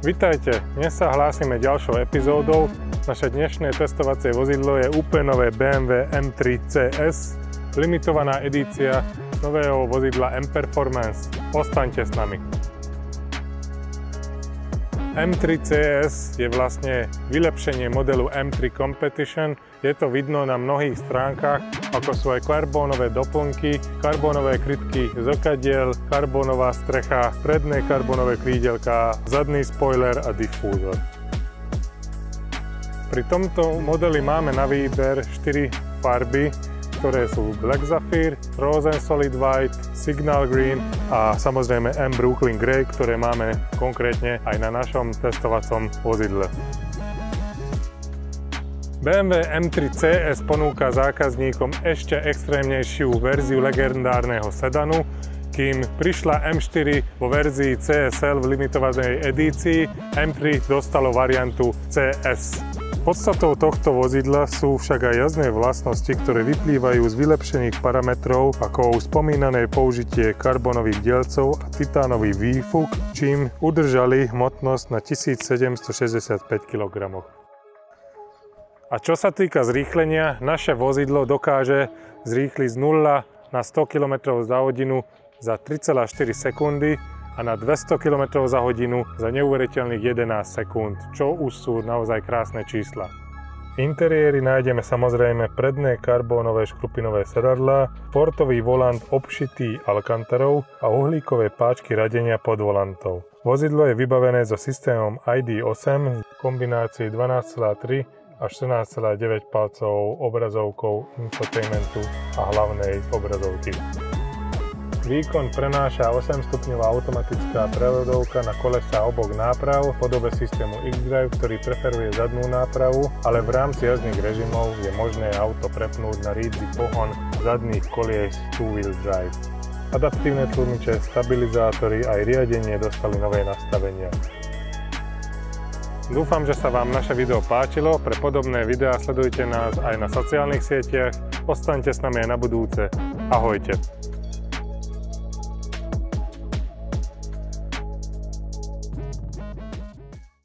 Vitajte, dnes sa hlásime ďalšou epizódou. Naše dnešné testovacie vozidlo je úplne nové BMW M3 CS, limitovaná edícia nového vozidla M Performance. Ostaňte s nami. M3 CS je vlastne vylepšenie modelu M3 Competition. Je to vidno na mnohých stránkach, ako sú aj karbónové doplnky, karbónové krytky zrkadiel, karbónová strecha, predné karbónové krídelká, zadný spoiler a difúzor. Pri tomto modeli máme na výber 4 farby, ktoré sú Black Sapphire, Frozen Solid White, Signal Green a samozrejme M Brooklyn Grey, ktoré máme konkrétne aj na našom testovacom vozidle. BMW M3 CS ponúka zákazníkom ešte extrémnejšiu verziu legendárneho sedanu, kým prišla M4 vo verzii CSL v limitovanej edícii, M3 dostalo variantu CS. Podstatou tohto vozidla sú však aj jazdné vlastnosti, ktoré vyplývajú z vylepšených parametrov, ako spomínané použitie karbónových dielcov a titánový výfuk, čím udržali hmotnosť na 1765 kg. A čo sa týka zrýchlenia, naše vozidlo dokáže zrýchliť z 0 na 100 km za hodinu za 3,4 sekundy a na 200 km za hodinu za neuveriteľných 11 sekúnd, čo už sú naozaj krásne čísla. V interiéri nájdeme samozrejme predné karbónové škrupinové sedadlá, portový volant obšitý alkantarou a uhlíkové páčky radenia pod volantou. Vozidlo je vybavené so systémom ID.8 v kombinácii 12,3 a 14,9 palcov obrazovkou infotainmentu a hlavnej obrazovky. Výkon prenáša 8-stupňová automatická prevodovka na kolesá obok náprav v podobe systému X-Drive, ktorý preferuje zadnú nápravu, ale v rámci jazdných režimov je možné auto prepnúť na rídzy pohon zadných kolies two-wheel drive. Adaptívne tlmiče, stabilizátory aj riadenie dostali nové nastavenia. Dúfam, že sa vám naše video páčilo. Pre podobné videá sledujte nás aj na sociálnych sieťach. Ostaňte s nami aj na budúce. Ahojte.